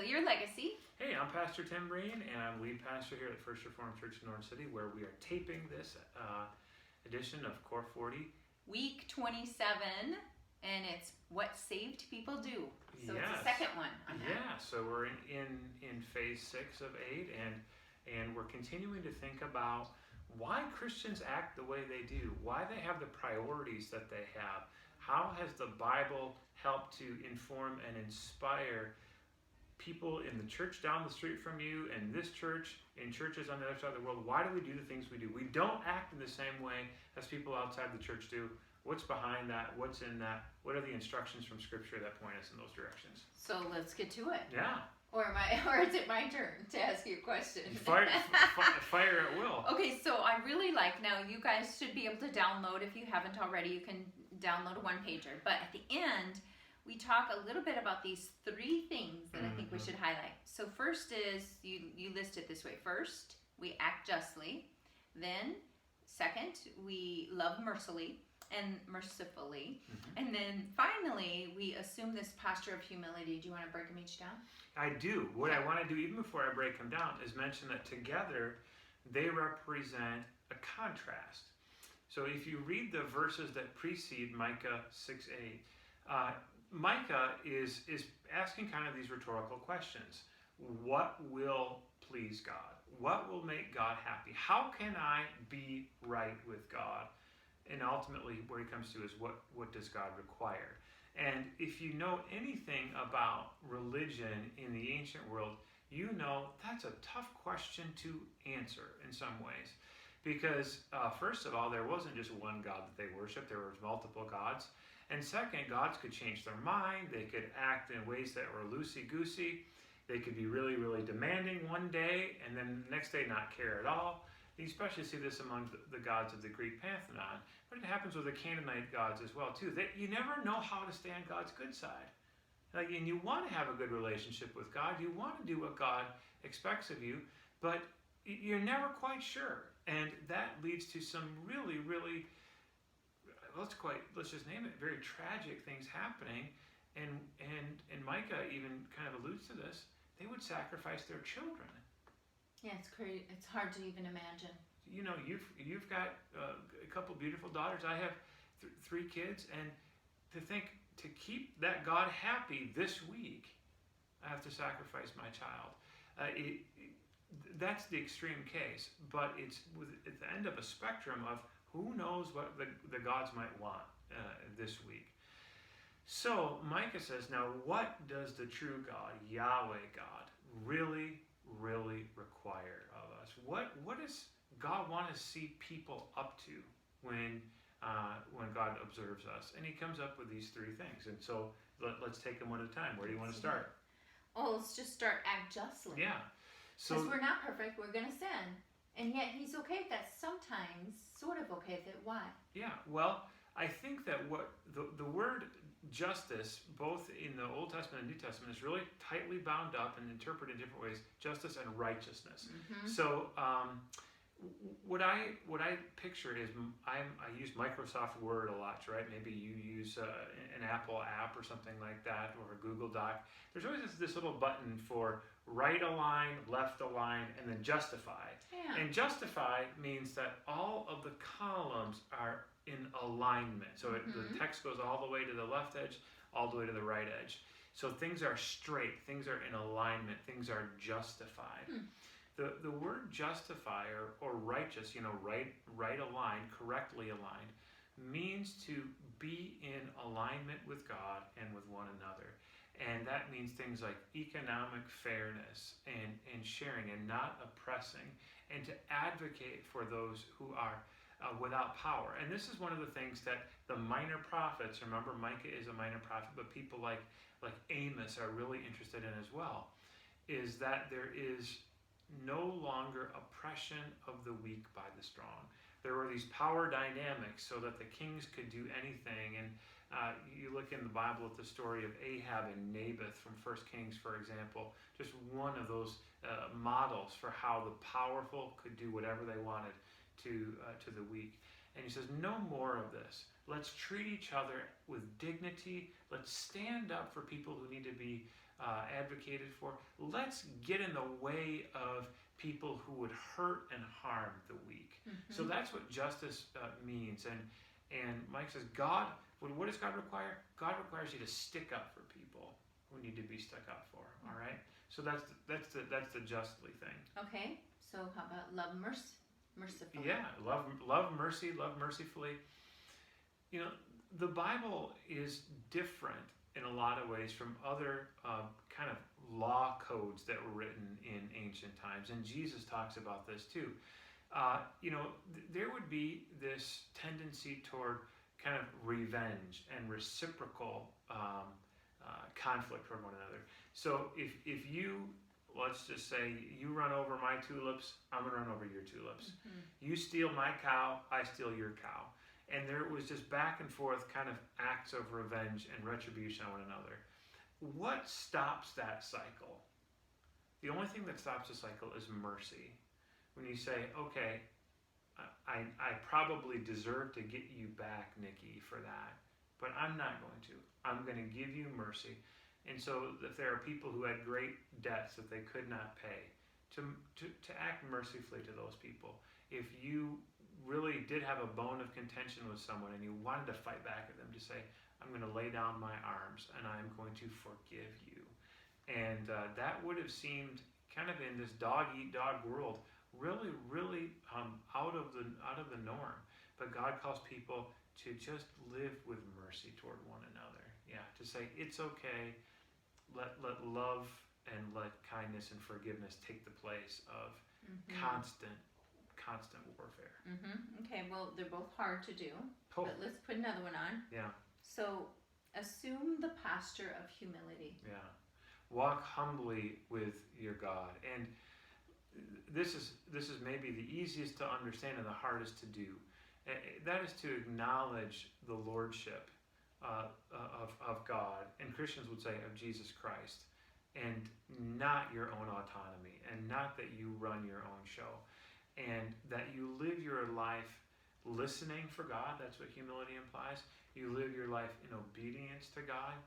your legacy. Hey, I'm Pastor Tim Breen, and I'm lead pastor here at First Reformed Church in Orange City, where we are taping this edition of Core40. Week 27, and it's What Saved People Do. So Yes. It's the second one on that. Yeah, so we're in phase 6 of 8, and we're continuing to think about why Christians act the way they do, why they have the priorities that they have. How has the Bible helped to inform and inspire people in the church down the street from you, and this church, in churches on the other side of the world? Why do we do the things we do? We don't act in the same way as people outside the church do. What's behind that? What's in that? What are the instructions from Scripture that point us in those directions? So let's get to it. Yeah. Or is it my turn to ask you a question? Fire at will. Okay, so I really like, now you guys should be able to download, if you haven't already, you can download a one-pager. But at the end, we talk a little bit about these 3 things that I think we should highlight. So first is, you list it this way. First, we act justly. Then, second, we love mercifully. And then finally, we assume this posture of humility. Do you want to break them each down? I do. What I want to do, even before I break them down, is mention that together they represent a contrast. So if you read the verses that precede Micah 6:8, Micah is asking kind of these rhetorical questions. What will please God? What will make God happy? How can I be right with God? And ultimately, where he comes to is what does God require? And if you know anything about religion in the ancient world, you know that's a tough question to answer in some ways. Because first of all, there wasn't just one God that they worshiped, there were multiple gods. And second, gods could change their mind, they could act in ways that were loosey-goosey, they could be really, really demanding one day, and then the next day not care at all. You especially see this among the gods of the Greek pantheon, but it happens with the Canaanite gods as well too. You never know how to stay on God's good side. And you want to have a good relationship with God, you want to do what God expects of you, but you're never quite sure. And that leads to some really, really, let's just name it, very tragic things happening. And Micah even kind of alludes to this. They would sacrifice their children. Yeah, it's crazy. It's hard to even imagine. You know, you've got a couple beautiful daughters. I have 3 kids, and to think to keep that God happy this week, I have to sacrifice my child. That's the extreme case, but it's at the end of a spectrum of who knows what the gods might want this week. So Micah says, now what does the true God, Yahweh God, really require of us? What does God want to see people up to when God observes us? And he comes up with these 3 things. And so let's take them one at a time. Where do you want to start? Oh, let's just start act justly. Yeah. Because we're not perfect, we're going to sin. And yet he's okay with that sometimes, sort of okay with it. Why? Yeah, well, I think that what the word justice, both in the Old Testament and New Testament, is really tightly bound up and interpreted in different ways, justice and righteousness. Mm-hmm. So what I picture is I use Microsoft Word a lot, right? Maybe you use an Apple app or something like that, or a Google Doc. There's always this little button for right align, left align, and then justify. Yeah. And justify means that all of the columns are in alignment. So the text goes all the way to the left edge, all the way to the right edge. So things are straight, things are in alignment, things are justified. The word justify or righteous, right aligned, correctly aligned, means to be in alignment with God and with one another. And that means things like economic fairness and sharing and not oppressing, and to advocate for those who are without power. And this is one of the things that the minor prophets, remember Micah is a minor prophet, but people like Amos are really interested in as well, is that there is no longer oppression of the weak by the strong. There were these power dynamics so that the kings could do anything. And you look in the Bible at the story of Ahab and Naboth from 1 Kings, for example, just one of those models for how the powerful could do whatever they wanted to the weak. And he says, no more of this. Let's treat each other with dignity. Let's stand up for people who need to be advocated for. Let's get in the way of people who would hurt and harm the weak. So that's what justice means. And Mike says, God, what does God require? God requires you to stick up for people who need to be stuck up for. All right. So that's the justly thing. Okay. So how about love mercifully? Yeah, love mercy, love mercifully. You know, the Bible is different in a lot of ways from other kind of law codes that were written in ancient times, and Jesus talks about this too. You know, there would be this tendency toward kind of revenge and reciprocal conflict toward one another. So if you, let's just say, you run over my tulips, I'm going to run over your tulips. You steal my cow, I steal your cow. And there was just back and forth kind of acts of revenge and retribution on one another. What stops that cycle? The only thing that stops the cycle is mercy. When you say, okay, I probably deserve to get you back, Nikki, for that, but I'm not going to. I'm going to give you mercy. And so if there are people who had great debts that they could not pay, to act mercifully to those people. If you really did have a bone of contention with someone and you wanted to fight back at them, to say, I'm going to lay down my arms and I'm going to forgive you. And that would have seemed kind of in this dog-eat-dog world really, really out of the norm. But God calls people to just live with mercy toward one another. Yeah, to say it's okay. Let love and let kindness and forgiveness take the place of constant warfare. Okay, well, they're both hard to do, but let's put another one on. Yeah. So, assume the posture of humility. Yeah. Walk humbly with your God. And this is maybe the easiest to understand and the hardest to do. That is to acknowledge the lordship of God, and Christians would say of Jesus Christ, and not your own autonomy, and not that you run your own show, and that you live your life listening for God. That's what humility implies. You live your life in obedience to God.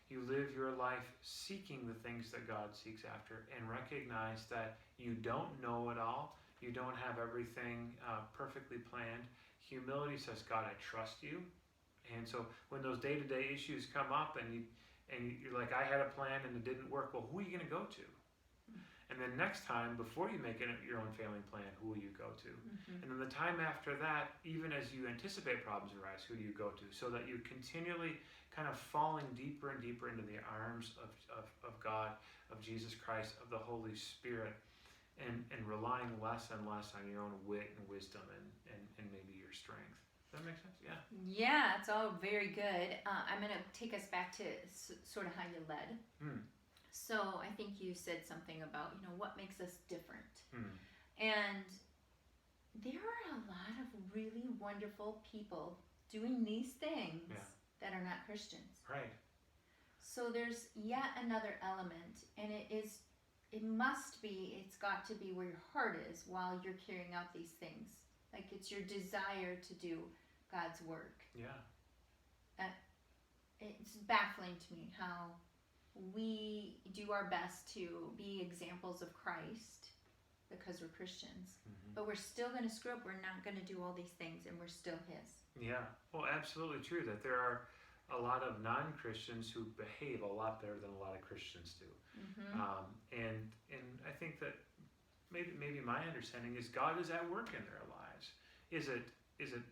You live your life seeking the things that God seeks after, and recognize that you don't know it all. You don't have everything perfectly planned. Humility says, God, I trust you. And so when those day-to-day issues come up and you're like, I had a plan and it didn't work, well, who are you going to go to? And then next time, before you make your own family plan, who will you go to? And then the time after that, even as you anticipate problems arise, who do you go to? So that you're continually kind of falling deeper and deeper into the arms of God, of Jesus Christ, of the Holy Spirit, and relying less and less on your own wit and wisdom and maybe your strength. Does that make sense? Yeah. Yeah, it's all very good. I'm going to take us back to sort of how you led. So I think you said something about, what makes us different. And there are a lot of really wonderful people doing these things that are not Christians. Right. So there's yet another element, and it's got to be where your heart is while you're carrying out these things. Like it's your desire to do God's work. Yeah. It's baffling to me how we do our best to be examples of Christ because we're Christians, but we're still going to screw up. We're not going to do all these things, and we're still His. Yeah, well, absolutely true that there are a lot of non-Christians who behave a lot better than a lot of Christians do. And I think that maybe my understanding is God is at work in their lives. Is it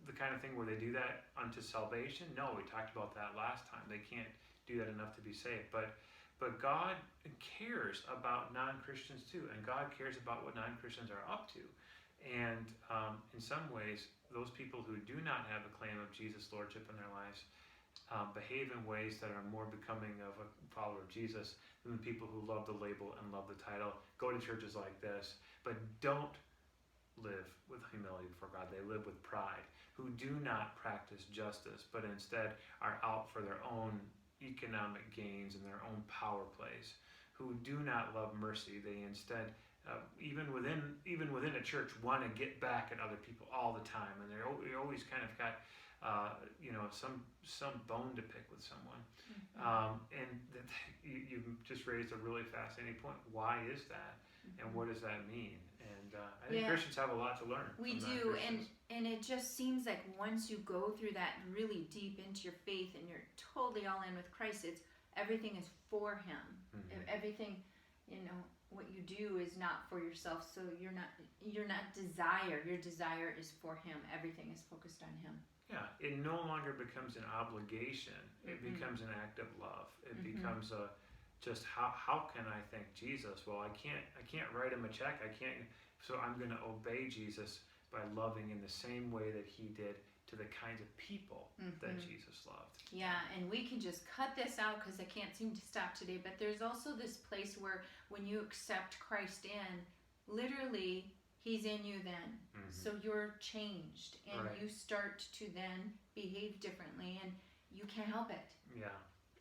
the kind of thing where they do that unto salvation? No, we talked about that last time. They can't do that enough to be saved. But God cares about non-Christians too, and God cares about what non-Christians are up to. And in some ways, those people who do not have a claim of Jesus' lordship in their lives behave in ways that are more becoming of a follower of Jesus than the people who love the label and love the title, go to churches like this, but don't live with humility before God. They live with pride, who do not practice justice, but instead are out for their own economic gains and their own power plays, who do not love mercy. They instead even within a church, want to get back at other people all the time, and they're always kind of got some bone to pick with someone. And that you've just raised a really fascinating point. Why is that, and what does that mean? And I think Christians have a lot to learn. We do, and it just seems like once you go through that really deep into your faith and you're totally all in with Christ, everything is for Him. Everything, what you do is not for yourself. So you're not desire. Your desire is for Him. Everything is focused on Him. Yeah, it no longer becomes an obligation. It becomes an act of love. It becomes just how can I thank Jesus? Well, I can't write Him a check. I can't. So I'm going to obey Jesus by loving in the same way that He did to the kinds of people that Jesus loved. Yeah, and we can just cut this out because I can't seem to stop today. But there's also this place where when you accept Christ in, literally He's in you then. So you're changed, and you start to then behave differently, and you can't help it. Yeah.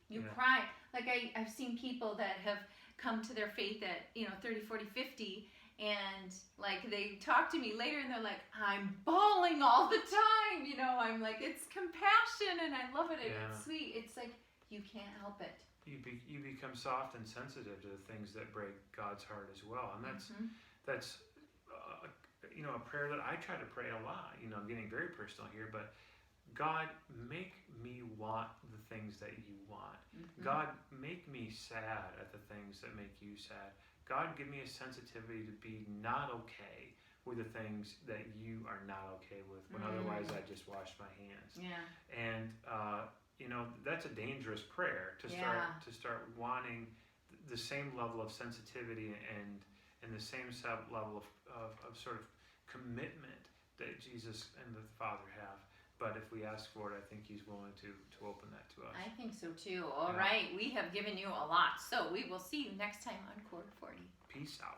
You cry. Like I've seen people that have come to their faith at 30, 40, 50, and like they talk to me later and they're like, I'm bawling all the time. I'm like, it's compassion and I love it and it's sweet. It's like you can't help it. You become soft and sensitive to the things that break God's heart as well, and that's a prayer that I try to pray a lot. I'm getting very personal here, but God, make me want the things that you want. God, make me sad at the things that make you sad. God, give me a sensitivity to be not okay with the things that you are not okay with, when otherwise I just wash my hands. Yeah. And that's a dangerous prayer to start wanting the same level of sensitivity and the same level of sort of commitment that Jesus and the Father have. But if we ask for it, I think He's willing to open that to us. I think so too. All right, we have given you a lot. So we will see you next time on Core40. Peace out.